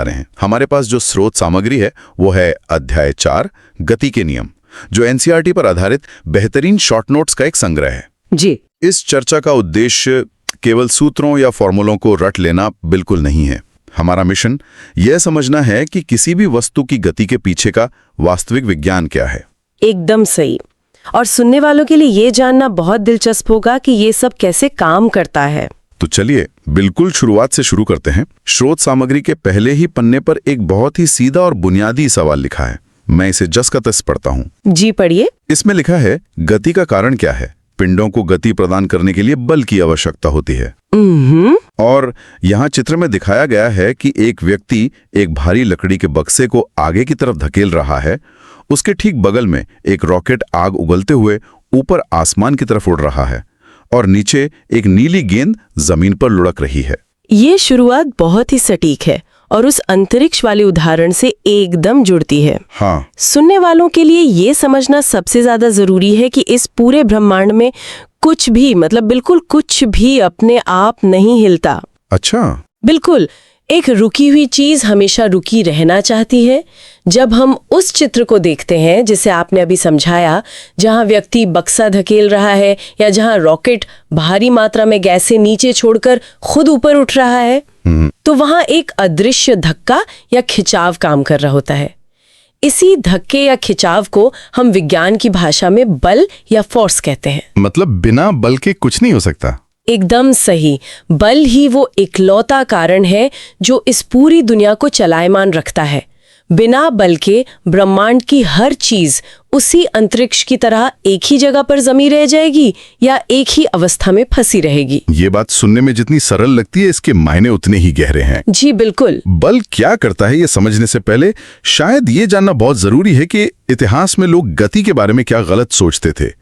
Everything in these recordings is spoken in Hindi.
रहे हैं। हमारे पास जो स्रोत सामग्री है वो है अध्याय 4 गति के नियम, जो एनसीईआरटी पर आधारित बेहतरीन शॉर्ट नोट्स का एक संग्रह है। जी। इस चर्चा का उद्देश्य केवल सूत्रों या फॉर्मूलों को रट लेना बिल्कुल नहीं है। हमारा मिशन यह समझना है कि किसी भी वस्तु की गति के पीछे का वास्तविक विज्ञान क्या है। एकदम सही। और सुनने वालों के लिए ये जानना बहुत दिलचस्प होगा कि ये सब कैसे काम करता है। तो चलिए बिल्कुल शुरुआत से शुरू करते हैं। स्रोत सामग्री के पहले ही पन्ने पर एक बहुत ही सीधा और बुनियादी सवाल लिखा है। मैं इसे जस का तस पढ़ता हूँ। जी पढ़िए। इसमें लिखा है, गति का कारण क्या है? पिंडों को गति प्रदान करने के लिए बल की आवश्यकता होती है। और यहाँ चित्र में दिखाया गया है कि एक व्यक्ति एक भारी लकड़ी के बक्से को आगे की तरफ धकेल रहा है। उसके ठीक बगल में एक रॉकेट आग उगलते हुए ऊपर आसमान की तरफ उड़ रहा है और नीचे एक नीली गेंद जमीन पर लुढ़क रही है। ये शुरुआत बहुत ही सटीक है और उस अंतरिक्ष वाले उदाहरण से एकदम जुड़ती है। हाँ। सुनने वालों के लिए ये समझना सबसे ज्यादा जरूरी है कि इस पूरे ब्रह्मांड में कुछ भी, मतलब बिल्कुल कुछ भी अपने आप नहीं हिलता। अच्छा। बिल्कुल। एक रुकी हुई चीज हमेशा रुकी रहना चाहती है। जब हम उस चित्र को देखते हैं जिसे आपने अभी समझाया, जहां व्यक्ति बक्सा धकेल रहा है या जहां रॉकेट भारी मात्रा में गैस से नीचे छोड़कर खुद ऊपर उठ रहा है, तो वहां एक अदृश्य धक्का या खिंचाव काम कर रहा होता है। इसी धक्के या खिंचाव को हम विज्ञान की भाषा में बल या फोर्स कहते हैं। मतलब बिना बल के कुछ नहीं हो सकता। एकदम सही। बल ही वो इकलौता कारण है जो इस पूरी दुनिया को चलायमान रखता है। बिना बल के ब्रह्मांड की हर चीज उसी अंतरिक्ष की तरह एक ही जगह पर जमी रह जाएगी या एक ही अवस्था में फंसी रहेगी। ये बात सुनने में जितनी सरल लगती है, इसके मायने उतने ही गहरे हैं। जी बिल्कुल। बल क्या करता है ये समझने से पहले शायद ये जानना बहुत जरूरी है कि इतिहास में लोग गति के बारे में क्या गलत सोचते थे।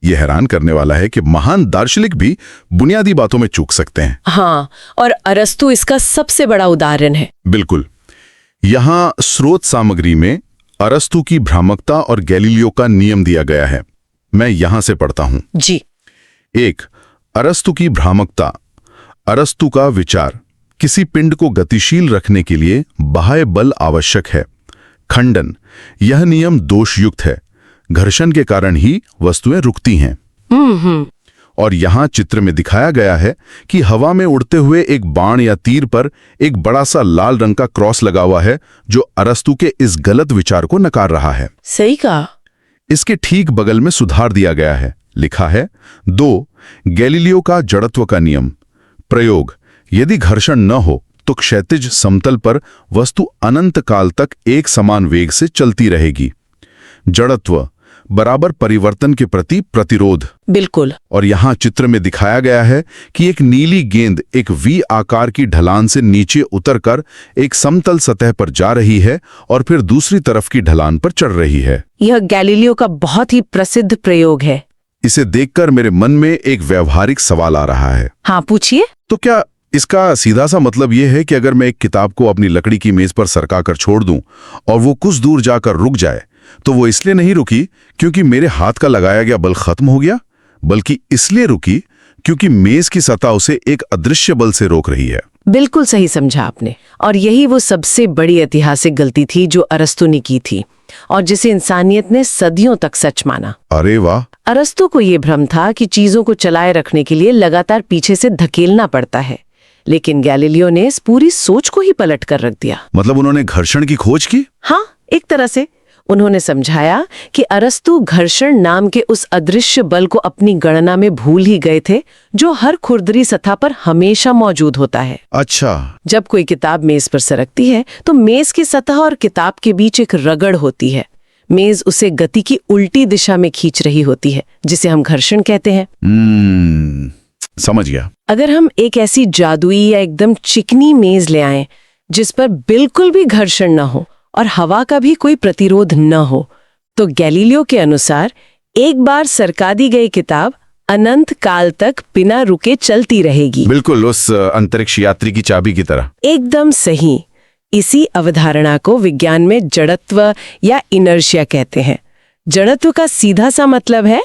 ये हैरान करने वाला है कि महान दार्शनिक भी बुनियादी बातों में चूक सकते हैं। हाँ, और अरस्तु इसका सबसे बड़ा उदाहरण है। बिल्कुल। यहाँ स्रोत सामग्री में अरस्तु की भ्रामकता और गैलीलियो का नियम दिया गया है। मैं यहां से पढ़ता हूं। जी। 1. अरस्तु की भ्रामकता। अरस्तु का विचार, किसी पिंड को गतिशील रखने के लिए बाह्य बल आवश्यक है। खंडन, यह नियम दोषयुक्त है। घर्षण के कारण ही वस्तुएं रुकती हैं। और यहां चित्र में दिखाया गया है कि हवा में उड़ते हुए एक बाण या तीर पर एक बड़ा सा लाल रंग का क्रॉस लगा हुआ है, जो अरस्तु के इस गलत विचार को नकार रहा है। सही कहा। इसके ठीक बगल में सुधार दिया गया है। लिखा है, 2. गैलीलियो का जड़त्व का नियम। प्रयोग, यदि घर्षण न हो तो क्षैतिज समतल पर वस्तु अनंत काल तक एक समान वेग से चलती रहेगी। जड़त्व बराबर परिवर्तन के प्रति प्रतिरोध। बिल्कुल। और यहाँ चित्र में दिखाया गया है कि एक नीली गेंद एक वी आकार की ढलान से नीचे उतरकर एक समतल सतह पर जा रही है और फिर दूसरी तरफ की ढलान पर चढ़ रही है। यह गैलीलियो का बहुत ही प्रसिद्ध प्रयोग है। इसे देखकर मेरे मन में एक व्यावहारिक सवाल आ रहा है। हाँ, पूछिए। तो क्या इसका सीधा सा मतलब यह है कि अगर मैं एक किताब को अपनी लकड़ी की मेज पर सरकाकर छोड़ दूं और वो कुछ दूर जाकर रुक जाए, तो वो इसलिए नहीं रुकी क्योंकि मेरे हाथ का लगाया गया बल खत्म हो गया, बल्कि इसलिए रुकी क्योंकि मेज की सतह उसे एक अदृश्य बल से रोक रही है। बिल्कुल सही समझा आपने। और यही वो सबसे बड़ी ऐतिहासिक गलती थी जो अरस्तु ने की थी और जिसे इंसानियत ने सदियों तक सच माना। अरे वाह। अरस्तु को ये भ्रम था कि चीजों को चलाए रखने के लिए लगातार पीछे से धकेलना पड़ता है, लेकिन गैलीलियो ने इस पूरी सोच को ही पलट कर रख दिया। मतलब उन्होंने घर्षण की खोज की? हाँ, एक तरह से। उन्होंने समझाया कि अरस्तु घर्षण नाम के उस अदृश्य बल को अपनी गणना में भूल ही गए थे, जो हर खुरदरी सतह पर हमेशा मौजूद होता है। अच्छा। जब कोई किताब मेज पर सरकती है तो मेज की सतह और किताब के बीच एक रगड़ होती है। मेज उसे गति की उल्टी दिशा में खींच रही होती है, जिसे हम घर्षण कहते हैं। समझ गया। अगर हम एक ऐसी जादुई या एकदम चिकनी मेज ले आएं जिस पर बिल्कुल भी घर्षण न हो और हवा का भी कोई प्रतिरोध न हो, तो गैलीलियो के अनुसार एक बार सरका दी गई किताब अनंत काल तक बिना रुके चलती रहेगी। बिल्कुल उस अंतरिक्ष यात्री की चाबी की तरह। एकदम सही। इसी अवधारणा को विज्ञान में जड़त्व या इनर्शिया कहते हैं। जड़त्व का सीधा सा मतलब है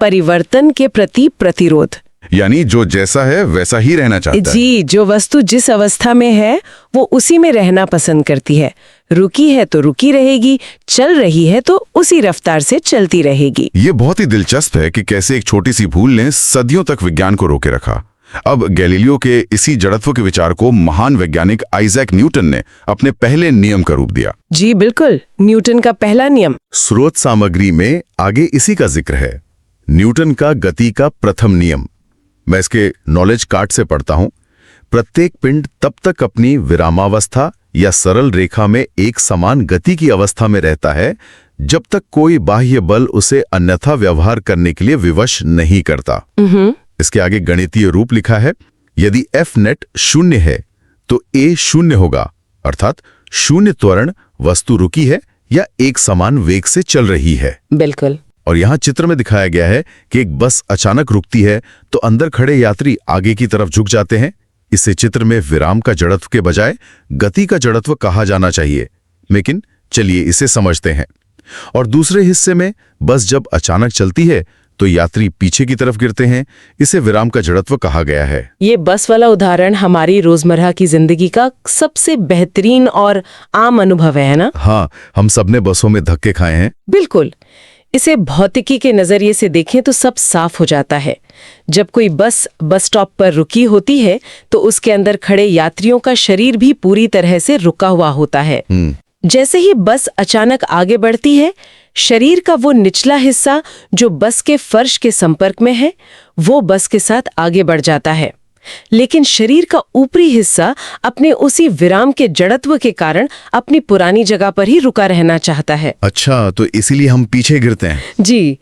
परिवर्तन के प्रति प्रतिरोध। यानी जो जैसा है वैसा ही रहना चाहता है। जी, जो वस्तु जिस अवस्था में है वो उसी में रहना पसंद करती है। रुकी है तो रुकी रहेगी, चल रही है तो उसी रफ्तार से चलती रहेगी। ये बहुत ही दिलचस्प है कि कैसे एक छोटी सी भूल ने सदियों तक विज्ञान को रोके रखा। अब गैलीलियो के इसी जड़त्व के विचार को महान वैज्ञानिक आइजैक न्यूटन ने अपने पहले नियम का रूप दिया। जी बिल्कुल, न्यूटन का पहला नियम। स्रोत सामग्री में आगे इसी का जिक्र है, न्यूटन का गति का प्रथम नियम। मैं इसके नॉलेज कार्ड से पढ़ता हूं। प्रत्येक पिंड तब तक अपनी विरामावस्था या सरल रेखा में एक समान गति की अवस्था में रहता है जब तक कोई बाह्य बल उसे अन्यथा व्यवहार करने के लिए विवश नहीं करता। इसके आगे गणितीय रूप लिखा है, यदि F नेट 0 है तो A 0 होगा, अर्थात शून्य त्वरण वस्तु रुकी है या एक समान वेग से चल रही है। बिल्कुल। और यहाँ चित्र में दिखाया गया है कि एक बस अचानक रुकती है तो अंदर खड़े यात्री आगे की तरफ झुक जाते हैं। इसे चित्र में विराम का जड़त्व के बजाय गति का जड़त्व कहा जाना चाहिए, लेकिन चलिए इसे समझते हैं। और दूसरे हिस्से में बस जब अचानक चलती है तो यात्री पीछे की तरफ गिरते हैं। इसे विराम का जड़त्व कहा गया है। ये बस वाला उदाहरण हमारी रोजमर्रा की जिंदगी का सबसे बेहतरीन और आम अनुभव है ना? हाँ, हम सबने बसों में धक्के खाए हैं। बिल्कुल। इसे भौतिकी के नजरिए से देखें तो सब साफ हो जाता है। जब कोई बस स्टॉप पर रुकी होती है तो उसके अंदर खड़े यात्रियों का शरीर भी पूरी तरह से रुका हुआ होता है। जैसे ही बस अचानक आगे बढ़ती है, शरीर का वो निचला हिस्सा जो बस के फर्श के संपर्क में है वो बस के साथ आगे बढ़ जाता है, लेकिन शरीर का ऊपरी हिस्सा अपने उसी विराम के जड़त्व के कारण अपनी पुरानी जगह पर ही रुका रहना चाहता है। अच्छा, तो इसीलिए हम पीछे गिरते हैं। जी,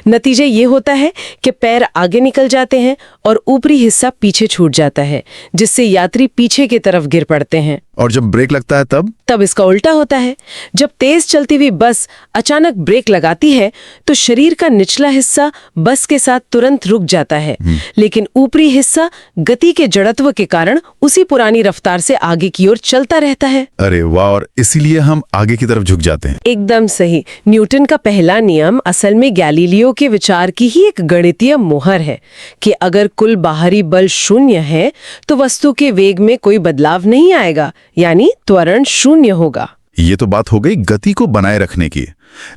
नतीजा ये होता है कि पैर आगे निकल जाते हैं और ऊपरी हिस्सा पीछे छूट जाता है, जिससे यात्री पीछे की तरफ गिर पड़ते हैं। और जब ब्रेक लगता है तब इसका उल्टा होता है। जब तेज चलती हुई बस अचानक ब्रेक लगाती है तो शरीर का निचला हिस्सा बस के साथ तुरंत रुक जाता है, लेकिन ऊपरी हिस्सा गति के जड़त्व के कारण उसी पुरानी रफ्तार से आगे की ओर चलता रहता है। अरे वाह, और इसीलिए हम आगे की तरफ झुक जाते हैं। एकदम सही। न्यूटन का पहला नियम असल में गैलीलियो के विचार की ही एक गणितीय मोहर है कि अगर कुल बाहरी बल 0 है तो वस्तु के वेग में कोई बदलाव नहीं आएगा, यानी त्वरण 0 होगा। ये तो बात हो गई गति को बनाए रखने की,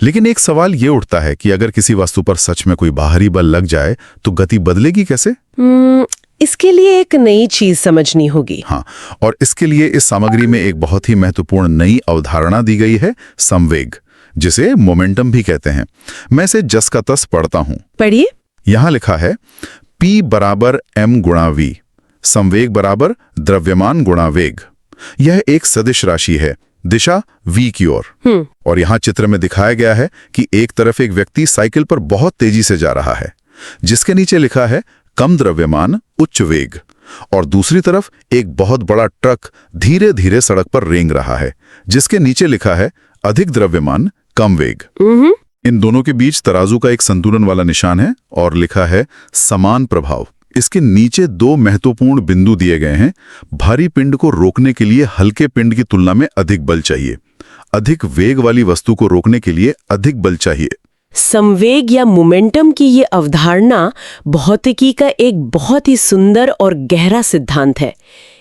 लेकिन एक सवाल ये उठता है कि अगर किसी वस्तु पर सच में कोई बाहरी बल लग जाए तो गति बदलेगी कैसे? इसके लिए एक नई चीज समझनी होगी। हाँ, और इसके लिए इस सामग्री में एक बहुत ही महत्वपूर्ण नई अवधारणा दी गई है, संवेग, जिसे मोमेंटम भी कहते हैं। मैं इसे जस का तस पढ़ता हूं। पढ़िए। यहां लिखा है P बराबर m गुणा v, संवेग बराबर द्रव्यमान गुणा वेग। यह एक सदिश राशि है, दिशा v की ओर। और यहां चित्र में दिखाया गया है कि एक तरफ एक व्यक्ति साइकिल पर बहुत तेजी से जा रहा है, जिसके नीचे लिखा है कम द्रव्यमान उच्च वेग, और दूसरी तरफ एक बहुत बड़ा ट्रक धीरे धीरे सड़क पर रेंग रहा है, जिसके नीचे लिखा है अधिक द्रव्यमान कम वेग। इन दोनों के बीच तराजू का एक संतुलन वाला निशान है और लिखा है समान प्रभाव। इसके नीचे 2 महत्वपूर्ण बिंदु दिए गए हैं। भारी पिंड को रोकने के लिए हल्के पिंड की तुलना में अधिक बल चाहिए, अधिक वेग वाली वस्तु को रोकने के लिए अधिक बल चाहिए। संवेग या मोमेंटम की ये अवधारणा भौतिकी का एक बहुत ही सुंदर और गहरा सिद्धांत है।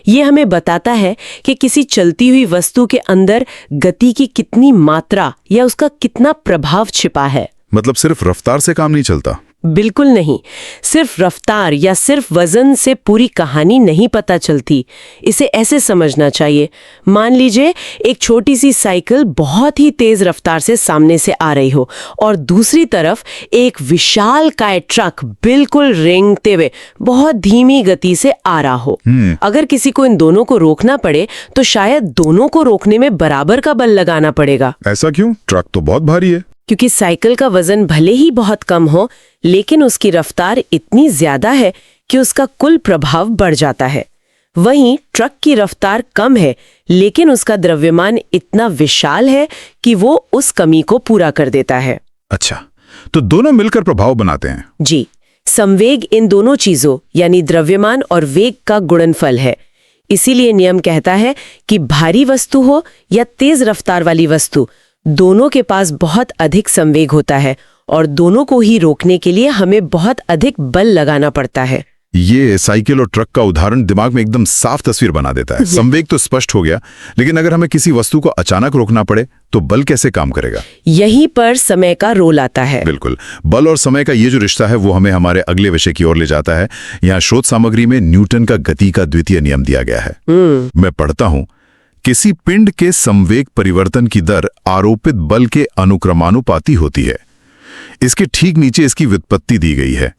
ये हमें बताता है कि किसी चलती हुई वस्तु के अंदर गति की कितनी मात्रा या उसका कितना प्रभाव छिपा है। मतलब सिर्फ रफ्तार से काम नहीं चलता। बिल्कुल नहीं। सिर्फ रफ्तार या सिर्फ वजन से पूरी कहानी नहीं पता चलती। इसे ऐसे समझना चाहिए, मान लीजिए एक छोटी सी साइकिल बहुत ही तेज रफ्तार से सामने से आ रही हो और दूसरी तरफ एक विशालकाय ट्रक बिल्कुल रेंगते हुए बहुत धीमी गति से आ रहा हो। अगर किसी को इन दोनों को रोकना पड़े तो शायद दोनों को रोकने में बराबर का बल लगाना पड़ेगा। ऐसा क्यों? ट्रक तो बहुत भारी है। क्योंकि साइकिल का वजन भले ही बहुत कम हो, लेकिन उसकी रफ्तार इतनी ज्यादा है कि उसका कुल प्रभाव बढ़ जाता है। वहीं ट्रक की रफ्तार कम है, लेकिन उसका द्रव्यमान इतना विशाल है कि वो उस कमी को पूरा कर देता है। अच्छा, तो दोनों मिलकर प्रभाव बनाते हैं। जी, संवेग इन दोनों चीजों यानी द्रव्यमान और वेग का गुणनफल है। इसीलिए नियम कहता है कि भारी वस्तु हो या तेज रफ्तार वाली वस्तु, दोनों के पास बहुत अधिक संवेग होता है और दोनों को ही रोकने के लिए हमें बहुत अधिक बल लगाना पड़ता है। ये साइकिल और ट्रक का उदाहरण दिमाग में एकदम साफ तस्वीर बना देता है। संवेग तो स्पष्ट हो गया, लेकिन अगर हमें किसी वस्तु को अचानक रोकना पड़े तो बल कैसे काम करेगा? यहीं पर समय का रोल आता है। बिल्कुल, बल और समय का ये जो रिश्ता है वो हमें हमारे अगले विषय की ओर ले जाता है। यहाँ शोध सामग्री में न्यूटन का गति का द्वितीय नियम दिया गया है। मैं पढ़ता हूं, किसी पिंड के संवेग परिवर्तन की दर आरोपित बल के अनुक्रमानुपाती होती है। इसके ठीक नीचे इसकी व्युत्पत्ति दी गई है।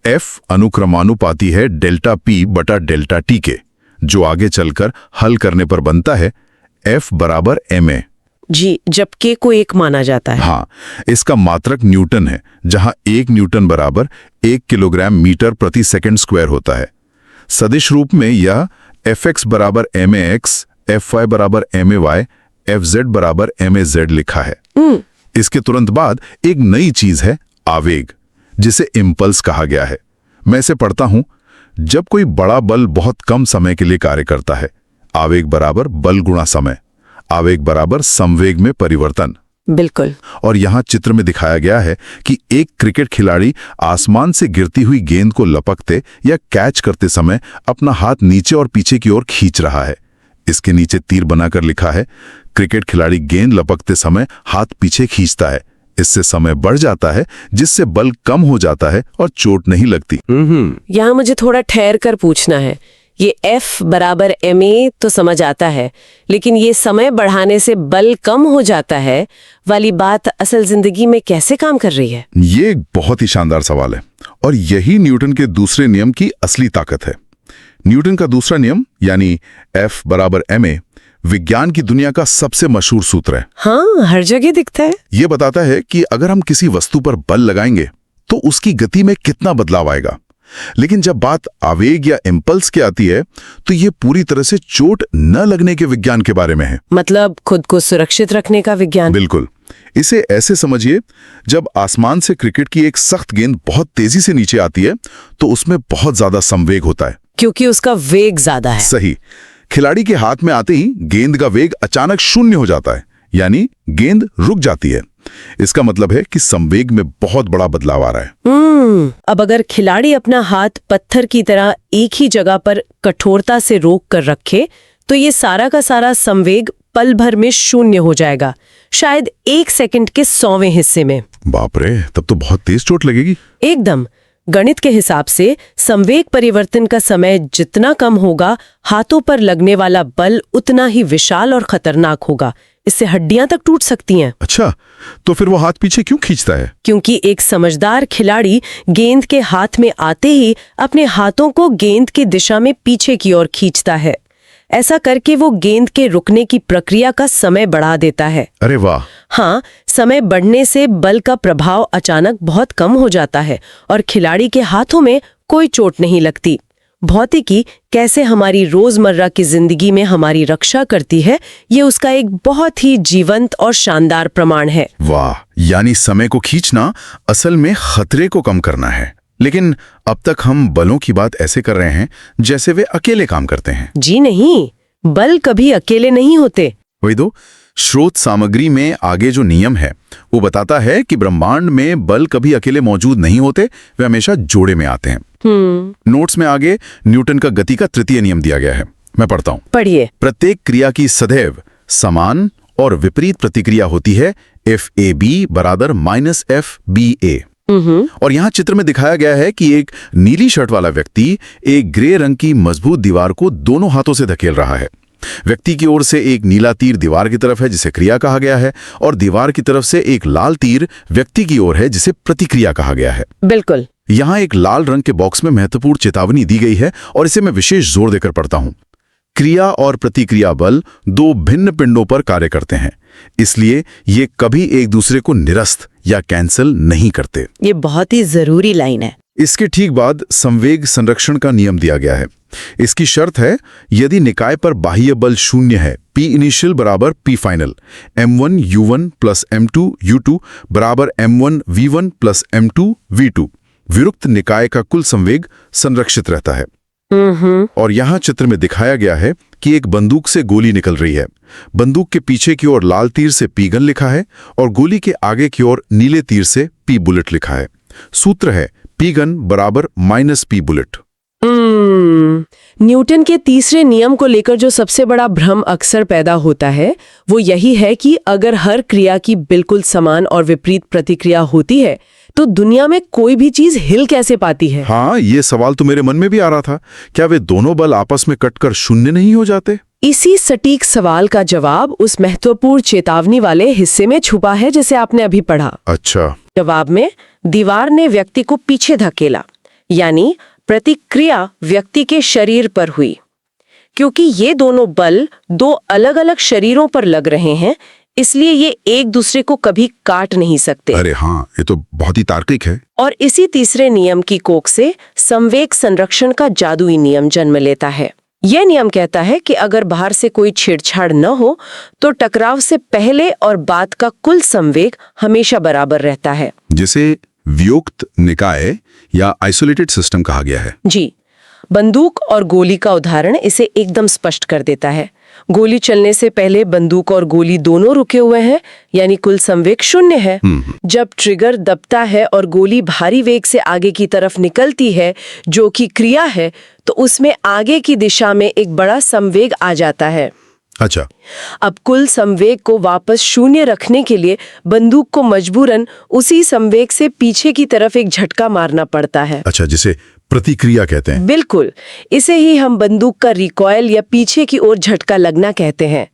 F अनुक्रमानुपाती है डेल्टा P बटा डेल्टा T के, जो आगे चलकर हल करने पर बनता है F बराबर ma। जी, जब K को 1 माना जाता है। हाँ, इसका मात्रक न्यूटन है, जहां 1 न्यूटन बराबर 1 किलोग्राम मीटर प्रति सेकंड स्क्वायर होता है। सदिश रूप में यह Fx बराबर max, Fy बराबर my, Fz बराबर maz लिखा है। इसके तुरंत बाद एक नई चीज है आवेग, जिसे इम्पल्स कहा गया है। मैं इसे पढ़ता हूं, जब कोई बड़ा बल बहुत कम समय के लिए कार्य करता है, आवेग बराबर बल गुणा समय, आवेग बराबर संवेग में परिवर्तन। बिल्कुल। और यहां चित्र में दिखाया गया है कि एक क्रिकेट खिलाड़ी आसमान से गिरती हुई गेंद को लपकते या कैच करते समय अपना हाथ नीचे और पीछे की ओर खींच रहा है। इसके नीचे तीर बनाकर लिखा है, क्रिकेट खिलाड़ी गेंद लपकते समय हाथ पीछे खींचता है। इससे समय बढ़ जाता है, जिससे बल कम हो जाता है और चोट नहीं लगती। यहाँ मुझे थोड़ा ठहर कर पूछना है, ये F बराबर ma तो समझ आता है, लेकिन ये समय बढ़ाने से बल कम हो जाता है वाली बात असल जिंदगी में कैसे काम कर रही है? ये एक बहुत ही शानदार सवाल है, और यही न्यूटन के दूसरे नियम की असली ताकत है। न्यूटन का दूसरा नियम यानी F बराबर ma विज्ञान की दुनिया का सबसे मशहूर सूत्र है। हाँ, हर जगह दिखता है। ये बताता है कि अगर हम किसी वस्तु पर बल लगाएंगे तो उसकी गति में कितना बदलाव आएगा। लेकिन जब बात आवेग या इम्पल्स की आती है तो ये पूरी तरह से चोट न लगने के विज्ञान के बारे में है। मतलब खुद को सुरक्षित रखने का विज्ञान। बिल्कुल। इसे ऐसे समझिए, जब आसमान से क्रिकेट की एक सख्त गेंद बहुत तेजी से नीचे आती है तो उसमें बहुत ज्यादा संवेग होता है, क्योंकि उसका वेग ज्यादा है। सही। खिलाड़ी के हाथ में आते ही गेंद का वेग अचानक शून्य हो जाता है, यानी गेंद रुक जाती है। इसका मतलब है कि संवेग में बहुत बड़ा बदलाव आ रहा है। अब अगर खिलाड़ी अपना हाथ पत्थर की तरह एक ही जगह पर कठोरता से रोक कर रखे तो ये सारा का सारा संवेग पल भर में शून्य हो जाएगा, शायद 1 सेकंड के 100वें हिस्से में। बाप रे, तब तो बहुत तेज चोट लगेगी। एकदम। गणित के हिसाब से संवेग परिवर्तन का समय जितना कम होगा, हाथों पर लगने वाला बल उतना ही विशाल और खतरनाक होगा। इससे हड्डियां तक टूट सकती हैं। अच्छा, तो फिर वो हाथ पीछे क्यों खींचता है? क्योंकि एक समझदार खिलाड़ी गेंद के हाथ में आते ही अपने हाथों को गेंद की दिशा में पीछे की ओर खींचता है। ऐसा करके वो गेंद के रुकने की प्रक्रिया का समय बढ़ा देता है। अरे वाह। हाँ, समय बढ़ने से बल का प्रभाव अचानक बहुत कम हो जाता है और खिलाड़ी के हाथों में कोई चोट नहीं लगती। भौतिकी कैसे हमारी रोजमर्रा की जिंदगी में हमारी रक्षा करती है, ये उसका एक बहुत ही जीवंत और शानदार प्रमाण है। वाह, यानी समय को खींचना असल में खतरे को कम करना है। लेकिन अब तक हम बलों की बात ऐसे कर रहे हैं जैसे वे अकेले काम करते हैं। जी नहीं, बल कभी अकेले नहीं होते। वही तो, स्रोत सामग्री में आगे जो नियम है वो बताता है कि ब्रह्मांड में बल कभी अकेले मौजूद नहीं होते, वे हमेशा जोड़े में आते हैं। नोट्स में आगे न्यूटन का गति का तृतीय नियम दिया गया है। मैं पढ़ता हूं। पढ़िए। प्रत्येक क्रिया की सदैव समान और विपरीत प्रतिक्रिया होती है। FAB बराबर -FBA। और यहाँ चित्र में दिखाया गया है कि एक नीली शर्ट वाला व्यक्ति एक ग्रे रंग की मजबूत दीवार को दोनों हाथों से धकेल रहा है। व्यक्ति की ओर से एक नीला तीर दीवार की तरफ है, जिसे क्रिया कहा गया है, और दीवार की तरफ से एक लाल तीर व्यक्ति की ओर है, जिसे प्रतिक्रिया कहा गया है। बिल्कुल। यहाँ एक लाल रंग के बॉक्स में महत्वपूर्ण चेतावनी दी गई है और इसे मैं विशेष जोर देकर पढ़ता हूं। क्रिया और प्रतिक्रिया बल दो भिन्न पिंडों पर कार्य करते हैं, इसलिए ये कभी एक दूसरे को निरस्त या कैंसिल नहीं करते। ये बहुत ही जरूरी लाइन है। इसके ठीक बाद संवेग संरक्षण का नियम दिया गया है। इसकी शर्त है, यदि निकाय पर बाह्य बल शून्य है, P इनिशियल बराबर P final, M1 U1 plus M2 U2 बराबर M1 V1 plus M2 V2, विरुक्त निकाय का कुल संवेग संरक्षित रहता है। और यहाँ चित्र में दिखाया गया है कि एक बंदूक से गोली निकल रही है। बंदूक के पीछे की ओर लाल तीर से P गन लिखा है और गोली के आगे की ओर नीले तीर से P बुलेट लिखा है। सूत्र है P गन बराबर -P बुलेट। न्यूटन के तीसरे नियम को लेकर जो सबसे बड़ा भ्रम अक्सर पैदा होता है वो यही है कि अगर हर क्रिया की बिल्कुल समान और विपरीत प्रतिक्रिया होती है तो दुनिया में कोई भी चीज हिल कैसे पाती है। हाँ, ये सवाल तो मेरे मन में भी आ रहा था। क्या वे दोनों बल आपस में कटकर शून्य नहीं हो जाते? इसी सटीक सवाल का जवाब उस महत्वपूर्ण चेतावनी वाले हिस्से में छुपा है जिसे आपने अभी पढ़ा। अच्छा। जवाब में दीवार ने व्यक्ति को पीछे धकेला, यानी प्रतिक्रिया व्यक्ति के शरीर पर हुई। क्योंकि ये दोनों बल दो अलग अलग शरीरों पर लग रहे हैं, इसलिए ये एक दूसरे को कभी काट नहीं सकते। अरे हाँ, ये तो बहुत ही तार्किक है। और इसी तीसरे नियम की कोख से संवेग संरक्षण का जादुई नियम जन्म लेता है। यह नियम कहता है कि अगर बाहर से कोई छेड़छाड़ न हो तो टकराव से पहले और बाद का कुल संवेग हमेशा बराबर रहता है, जिसे वियुक्त निकाय या आइसोलेटेड सिस्टम कहा गया है। जी, बंदूक और गोली का उदाहरण इसे एकदम स्पष्ट कर देता है। गोली चलने से पहले बंदूक और गोली दोनों रुके हुए हैं, यानी कुल संवेग शून्य है। जब ट्रिगर दबता है और गोली भारी वेग से आगे की तरफ निकलती है, जो कि क्रिया है, तो उसमें आगे की दिशा में एक बड़ा संवेग आ जाता है। अच्छा। अब कुल संवेग को वापस शून्य रखने के लिए बंदूक को मजबूरन उसी संवेग से पीछे की तरफ एक झटका मारना पड़ता है। अच्छा, जिसे प्रतिक्रिया कहते हैं। बिल्कुल, इसे ही हम बंदूक का रिकॉयल या पीछे की ओर झटका लगना कहते हैं।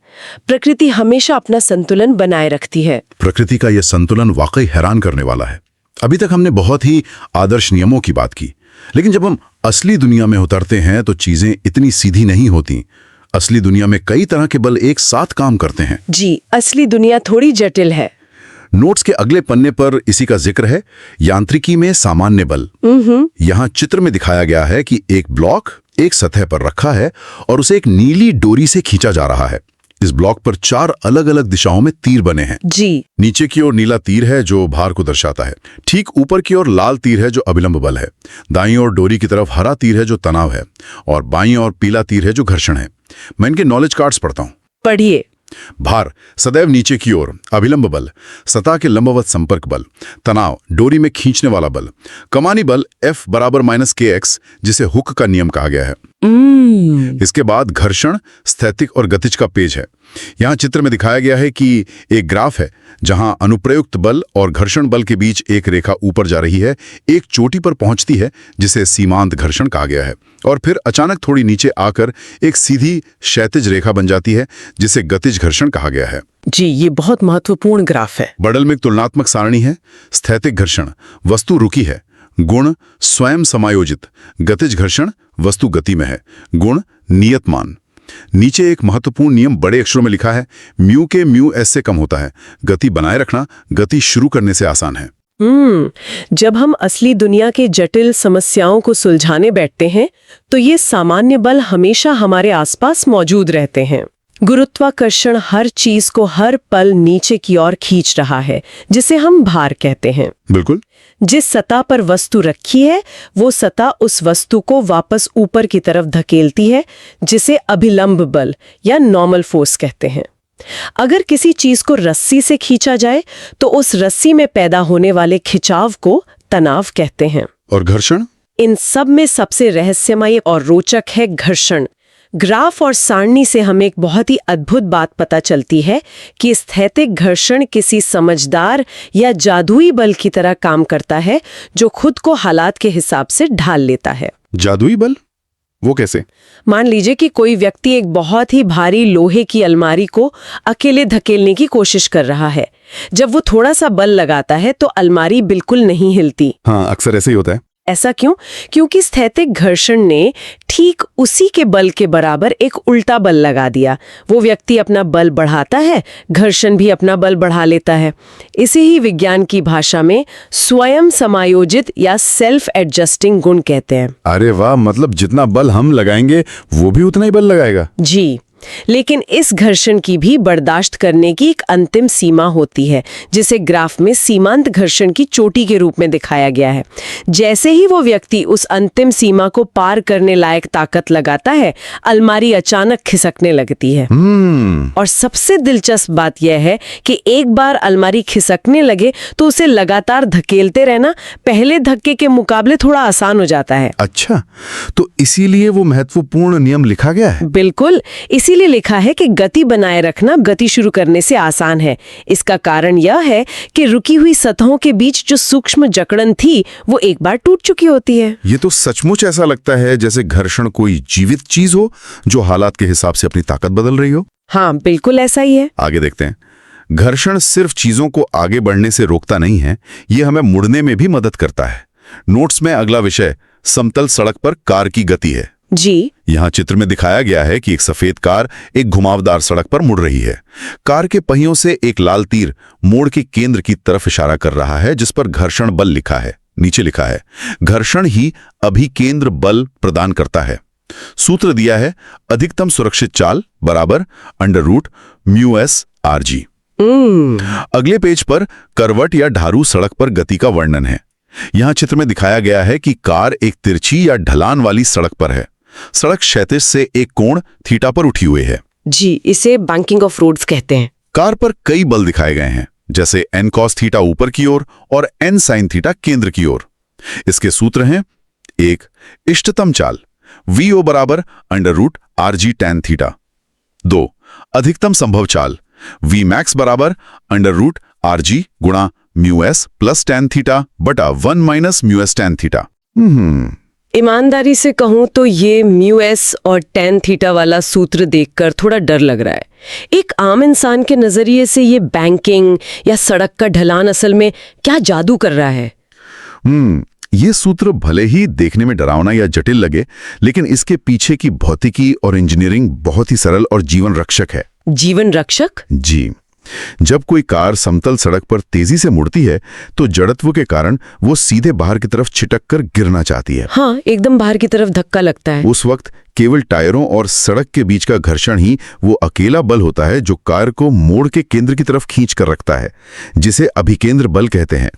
प्रकृति हमेशा अपना संतुलन बनाए रखती है। प्रकृति का यह संतुलन वाकई हैरान करने वाला है। अभी तक हमने बहुत ही आदर्श नियमों की बात की, लेकिन जब हम असली दुनिया में उतरते हैं तो चीजें इतनी सीधी नहीं होती। असली दुनिया में कई तरह के बल एक साथ काम करते हैं। जी, असली दुनिया थोड़ी जटिल है। नोट्स के अगले पन्ने पर इसी का जिक्र है, यांत्रिकी में सामान्य बल। यहाँ चित्र में दिखाया गया है कि एक ब्लॉक एक सतह पर रखा है और उसे एक नीली डोरी से खींचा जा रहा है। इस ब्लॉक पर 4 अलग-अलग दिशाओं में तीर बने हैं। जी, नीचे की ओर नीला तीर है जो भार को दर्शाता है। ठीक ऊपर की ओर लाल तीर है जो अभिलंब बल है। दाईं ओर डोरी की तरफ हरा तीर है जो तनाव है और बाईं ओर पीला तीर है जो घर्षण है। मैं इनके नॉलेज कार्ड्स पढ़ता हूँ। पढ़िए। भार सदैव नीचे की ओर, अभिलंब बल सतह के लंबवत संपर्क बल, तनाव डोरी में खींचने वाला बल, कमानी बल F बराबर -kx जिसे हुक का नियम कहा गया है। इसके बाद घर्षण, स्थैतिक और गतिज का पेज है। यहाँ चित्र में दिखाया गया है कि एक ग्राफ है जहां अनुप्रयुक्त बल और घर्षण बल के बीच एक रेखा ऊपर जा रही है, एक चोटी पर पहुंचती है जिसे सीमांत घर्षण कहा गया है, और फिर अचानक थोड़ी नीचे आकर एक सीधी क्षैतिज रेखा बन जाती है जिसे गतिज घर्षण कहा गया है। जी, ये बहुत महत्वपूर्ण ग्राफ है। बडल में एक तुलनात्मक सारणी है। स्थैतिक घर्षण, वस्तु रुकी है, गुण स्वयं समायोजित। गतिज घर्षण, वस्तु गति में है, गुण नियतमान। नीचे एक महत्वपूर्ण नियम बड़े अक्षरों में लिखा है, म्यू के म्यू एस से कम होता है। गति बनाए रखना गति शुरू करने से आसान है। जब हम असली दुनिया के जटिल समस्याओं को सुलझाने बैठते हैं तो ये सामान्य बल हमेशा हमारे आसपास मौजूद रहते हैं। गुरुत्वाकर्षण हर चीज को हर पल नीचे की ओर खींच रहा है, जिसे हम भार कहते हैं। बिल्कुल। जिस सतह पर वस्तु रखी है वो सतह उस वस्तु को वापस ऊपर की तरफ धकेलती है, जिसे अभिलंब बल या नॉर्मल फोर्स कहते हैं। अगर किसी चीज को रस्सी से खींचा जाए तो उस रस्सी में पैदा होने वाले खिंचाव को तनाव कहते हैं। और घर्षण? इन सब में सबसे रहस्यमय और रोचक है घर्षण। ग्राफ और सारणी से हमें एक बहुत ही अद्भुत बात पता चलती है कि स्थैतिक घर्षण किसी समझदार या जादुई बल की तरह काम करता है जो खुद को हालात के हिसाब से ढाल लेता है। जादुई बल? वो कैसे? मान लीजिए कि कोई व्यक्ति एक बहुत ही भारी लोहे की अलमारी को अकेले धकेलने की कोशिश कर रहा है। जब वो थोड़ा सा बल लगाता है तो अलमारी बिल्कुल नहीं हिलती। हाँ, अक्सर ऐसे ही होता है। ऐसा क्यों? क्योंकि स्थैतिक घर्षण ने ठीक उसी के बल के बराबर एक उल्टा बल लगा दिया। वो व्यक्ति अपना बल बढ़ाता है, घर्षण भी अपना बल बढ़ा लेता है। इसे ही विज्ञान की भाषा में स्वयं समायोजित या सेल्फ एडजस्टिंग गुण कहते हैं। अरे वाह, मतलब जितना बल हम लगाएंगे वो भी उतना ही बल लगाएगा। जी, लेकिन इस घर्षण की भी बर्दाश्त करने की एक अंतिम सीमा होती है, जिसे ग्राफ में सीमांत घर्षण की चोटी के रूप में दिखाया गया है। जैसे ही वो व्यक्ति उस अंतिम सीमा को पार करने लायक ताकत लगाता है, अलमारी अचानक खिसकने लगती है। और सबसे दिलचस्प बात यह है कि एक बार अलमारी खिसकने लगे तो उसे लगातार धकेलते रहना पहले धक्के के मुकाबले थोड़ा आसान हो जाता है। अच्छा, तो इसीलिए वो महत्वपूर्ण नियम लिखा गया है। बिल्कुल, इसीलिए लिखा है कि गति बनाए रखना गति शुरू करने से आसान है। इसका कारण यह है कि रुकी हुई सतहों के बीच जो सूक्ष्म जकड़न थी वो एक बार टूट चुकी होती है। ये तो सचमुच ऐसा लगता है जैसे घर्षण कोई जीवित चीज हो जो हालात के हिसाब से अपनी ताकत बदल रही हो। हाँ, बिल्कुल ऐसा ही है। आगे देखते हैं। घर्षण सिर्फ चीजों को आगे बढ़ने से रोकता नहीं है, ये हमें मुड़ने में भी मदद करता है। नोट्स में अगला विषय समतल सड़क पर कार की गति है। जी, यहाँ चित्र में दिखाया गया है कि एक सफेद कार एक घुमावदार सड़क पर मुड़ रही है। कार के पहियों से एक लाल तीर मोड़ के केंद्र की तरफ इशारा कर रहा है, जिस पर घर्षण बल लिखा है। नीचे लिखा है, घर्षण ही अभिकेंद्र बल प्रदान करता है। सूत्र दिया है, अधिकतम सुरक्षित चाल बराबर √μs/rg। अगले पेज पर करवट या ढारू सड़क पर गति का वर्णन है। यहाँ चित्र में दिखाया गया है कि कार एक तिरछी या ढलान वाली सड़क पर है। सड़क क्षैतिज से एक कोण थीटा पर उठी हुई है। जी, इसे बैंकिंग ऑफ रोड्स कहते हैं। कार पर कई बल दिखाए गए हैं, जैसे n cos थीटा ऊपर की ओर और n sin थीटा केंद्र की ओर। इसके सूत्र हैं, 1 इष्टतम चाल VO बराबर √rg tan थीटा। 2 अधिकतम संभव चाल Vmax बराबर √rg गुणा μs प्लस tan थीटा बटा 1 माइनस μs tan थीटा। ईमानदारी से कहूं तो ये μs और tan थीटा वाला सूत्र देखकर थोड़ा डर लग रहा है। एक आम इंसान के नजरिए से ये बैंकिंग या सड़क का ढलान असल में क्या जादू कर रहा है? ये सूत्र भले ही देखने में डरावना या जटिल लगे, लेकिन इसके पीछे की भौतिकी और इंजीनियरिंग बहुत ही सरल और जीवन रक्षक है। जीवन रक्षक? जी, जब कोई कार समतल सड़क पर तेजी से मुड़ती है तो जड़त्व के कारण वो सीधे बाहर की तरफ छिटक कर गिरना चाहती है। हाँ, एकदम बाहर की तरफ धक्का लगता है। उस वक्त केवल टायरों और सड़क के बीच का घर्षण ही वो अकेला बल होता है जो कार को मोड़ के केंद्र की तरफ खींच कर रखता है, जिसे अभिकेंद्र बल कहते हैं।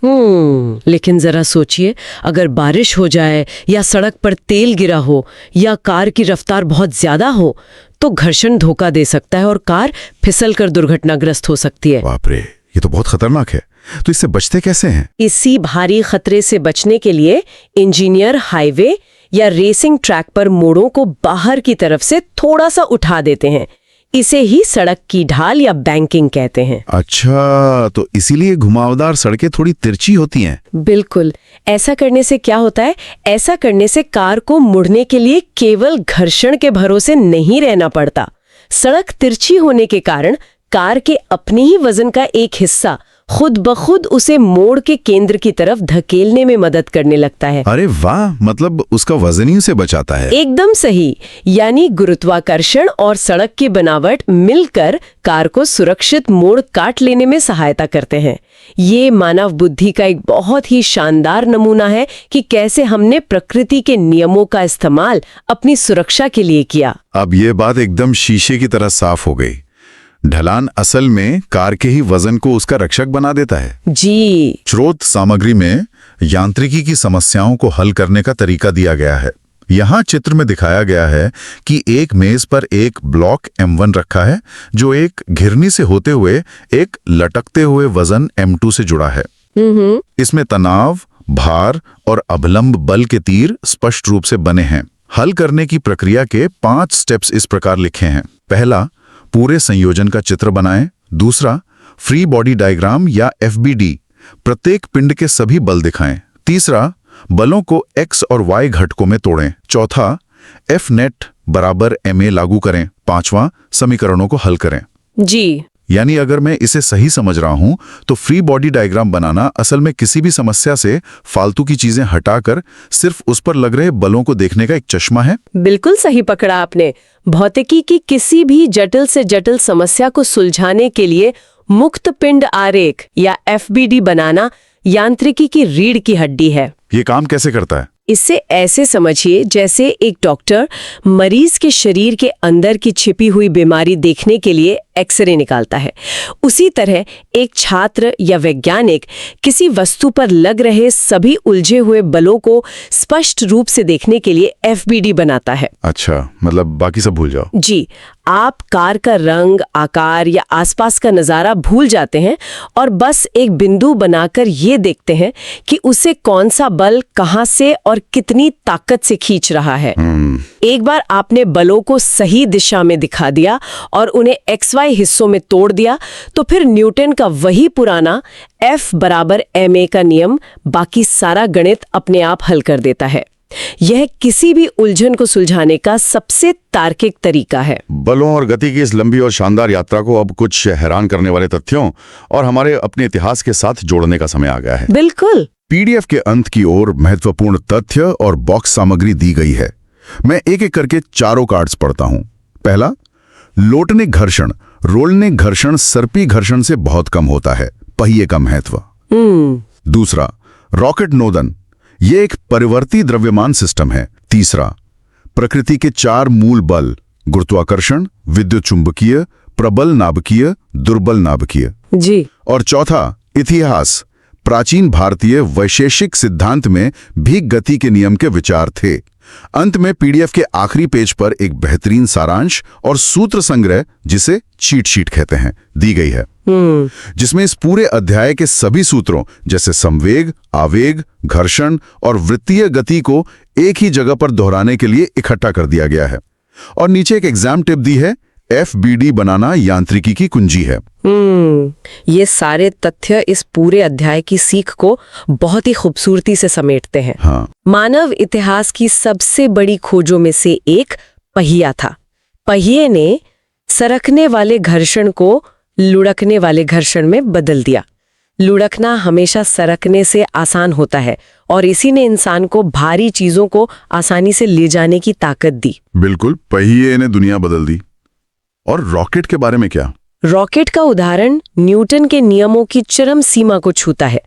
लेकिन जरा सोचिए, अगर बारिश हो जाए या सड़क पर तेल गिरा हो या कार की रफ्तार बहुत ज्यादा हो तो घर्षण धोखा दे सकता है और कार फिसलकर दुर्घटनाग्रस्त हो सकती है। बाप रे, ये तो बहुत खतरनाक है। तो इससे बचते कैसे हैं? इसी भारी खतरे से बचने के लिए इंजीनियर हाईवे या रेसिंग ट्रैक पर मोड़ों को बाहर की तरफ से थोड़ा सा उठा देते हैं। इसे ही सड़क की ढाल या बैंकिंग कहते हैं। अच्छा, तो इसीलिए घुमावदार सड़कें थोड़ी तिरछी होती हैं। बिल्कुल। ऐसा करने से क्या होता है? ऐसा करने से कार को मुड़ने के लिए केवल घर्षण के भरोसे नहीं रहना पड़ता। सड़क तिरछी होने के कारण कार के अपने ही वजन का एक हिस्सा खुद ब खुद उसे मोड़ के केंद्र की तरफ धकेलने में मदद करने लगता है। अरे वाह, मतलब उसका वजन ही उसे बचाता है। एकदम सही। यानी गुरुत्वाकर्षण और सड़क की बनावट मिलकर कार को सुरक्षित मोड़ काट लेने में सहायता करते हैं। ये मानव बुद्धि का एक बहुत ही शानदार नमूना है कि कैसे हमने प्रकृति के नियमों का इस्तेमाल अपनी सुरक्षा के लिए किया। अब ये बात एकदम शीशे की तरह साफ हो गई। ढलान असल में कार के ही वजन को उसका रक्षक बना देता है। जी। स्रोत सामग्री में यांत्रिकी की समस्याओं को हल करने का तरीका दिया गया है। यहाँ चित्र में दिखाया गया है कि एक मेज पर एक ब्लॉक M1 रखा है जो एक घिरनी से होते हुए एक लटकते हुए वजन M2 से जुड़ा है। इसमें तनाव, भार और अभिलंब बल के तीर स्पष्ट रूप से बने हैं। हल करने की प्रक्रिया के 5 स्टेप्स इस प्रकार लिखे हैं। पहला, पूरे संयोजन का चित्र बनाएं। दूसरा, फ्री बॉडी डायग्राम या FBD, प्रत्येक पिंड के सभी बल दिखाएं। तीसरा, बलों को X और Y घटकों में तोड़ें। चौथा, F नेट बराबर MA लागू करें। पांचवा, समीकरणों को हल करें। जी। यानी अगर मैं इसे सही समझ रहा हूं तो फ्री बॉडी डायग्राम बनाना असल में किसी भी समस्या से फालतू की चीजें हटाकर सिर्फ उस पर लग रहे बलों को देखने का एक चश्मा है। बिल्कुल सही पकड़ा आपने। भौतिकी की किसी भी जटिल से जटिल समस्या को सुलझाने के लिए मुक्त पिंड आरेख या FBD बनाना यांत्रिकी की रीढ़ की हड्डी है। ये काम कैसे करता है? इससे ऐसे समझिए जैसे एक डॉक्टर मरीज के शरीर के अंदर की छिपी हुई बीमारी देखने के लिए एक्सरे निकालता है, उसी तरह एक छात्र या वैज्ञानिक किसी वस्तु पर लग रहे सभी उलझे हुए बलों को स्पष्ट रूप से देखने के लिए एफबीडी बनाता है। अच्छा, मतलब बाकी सब भूल जाओ। जी, आप कार का रंग, आकार या आसपास का नज़ारा भूल जाते हैं और बस एक बिंदु बनाकर ये देखते हैं कि उसे कौन सा बल कहां से और कितनी ताकत से खींच रहा है। एक बार आपने बलों को सही दिशा में दिखा दिया और उन्हें XY हिस्सों में तोड़ दिया, तो फिर न्यूटन का वही पुराना F = ma का नियम बाकी सारा गणित अपने आप हल कर देता है। यह किसी भी उलझन को सुलझाने का सबसे तार्किक तरीका है। बलों और गति की इस लंबी और शानदार यात्रा को अब कुछ हैरान करने वाले तथ्यों और हमारे अपने इतिहास के साथ जोड़ने का समय आ गया है। बिल्कुल। पीडीएफ के अंत की ओर महत्वपूर्ण तथ्य और बॉक्स सामग्री दी गई है। मैं एक एक करके चारों कार्ड्स पढ़ता हूं। पहला, लोटने घर्षण, रोलने घर्षण सर्पी घर्षण से बहुत कम होता है, पहिए का महत्व। दूसरा, रॉकेट नोदन, ये एक परिवर्ती द्रव्यमान सिस्टम है। तीसरा, प्रकृति के 4 मूल बल, गुरुत्वाकर्षण, विद्युत चुंबकीय, प्रबल नाभिकीय, दुर्बल नाभिकीय। जी। और चौथा, इतिहास, प्राचीन भारतीय वैशेषिक सिद्धांत में भी गति के नियम के विचार थे। अंत में पीडीएफ के आखिरी पेज पर एक बेहतरीन सारांश और सूत्र संग्रह, जिसे चीट शीट कहते हैं, दी गई है, जिसमें इस पूरे अध्याय के सभी सूत्रों जैसे संवेग, आवेग, घर्षण और वृत्तीय गति को एक ही जगह पर दोहराने के लिए इकट्ठा कर दिया गया है। और नीचे एक एग्जाम टिप दी है, एफबीडी बनाना यांत्रिकी की कुंजी है। ये सारे तथ्य इस पूरे अध्याय की सीख को बहुत ही खूबसूरती से समेटते हैं। हाँ। मानव इतिहास की सबसे बड़ी खोजों में से एक पहिया था। पहिए ने सरकने वाले घर्षण को लुढ़कने वाले घर्षण में बदल दिया। लुढ़कना हमेशा सरकने से आसान होता है और इसी ने इंसान को भारी चीजों को आसानी से ले जाने की ताकत दी। बिल्कुल, पहिए ने दुनिया बदल दी। और रॉकेट के बारे में क्या? रॉकेट का उदाहरण न्यूटन के नियमों की चरम सीमा को छूता है।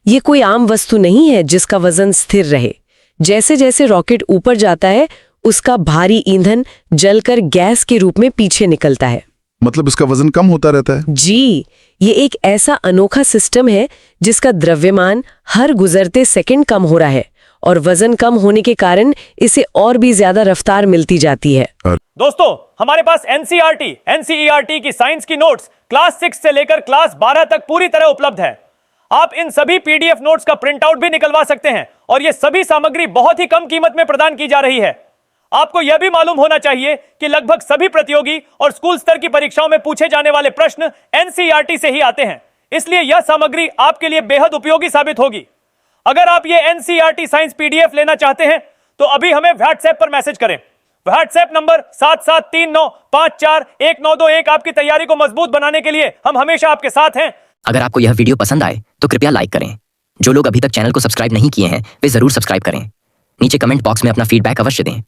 ये कोई आम वस्तु नहीं है जिसका वजन स्थिर रहे। जैसे जैसे रॉकेट ऊपर जाता है, उसका भारी ईंधन जलकर गैस के रूप में पीछे निकलता है। मतलब इसका वजन कम होता रहता है? जी, ये एक ऐसा अनोखा सिस्टम है जिसका द्रव्यमान हर गुजरते सेकंड कम हो रहा है और वजन कम होने के कारण इसे और भी ज्यादा रफ्तार मिलती जाती है। दोस्तों, हमारे पास NCERT की साइंस की नोट्स क्लास 6 से लेकर क्लास 12 तक पूरी तरह उपलब्ध है। आप इन सभी PDF नोट्स का प्रिंट आउट भी निकलवा सकते हैं और ये सभी सामग्री बहुत ही कम कीमत में प्रदान की जा रही है। आपको यह भी मालूम होना चाहिए कि लगभग सभी प्रतियोगी और स्कूल स्तर की परीक्षाओं में पूछे जाने वाले प्रश्न NCERT से ही आते हैं, इसलिए यह सामग्री आपके लिए बेहद उपयोगी साबित होगी। अगर आप ये NCERT साइंस PDF लेना चाहते हैं तो अभी हमें व्हाट्सएप पर मैसेज करें। WhatsApp number 7739541921। आपकी तैयारी को मजबूत बनाने के लिए हम हमेशा आपके साथ हैं। अगर आपको यह वीडियो पसंद आए तो कृपया लाइक करें। जो लोग अभी तक चैनल को सब्सक्राइब नहीं किए हैं वे जरूर सब्सक्राइब करें। नीचे कमेंट बॉक्स में अपना फीडबैक अवश्य दें।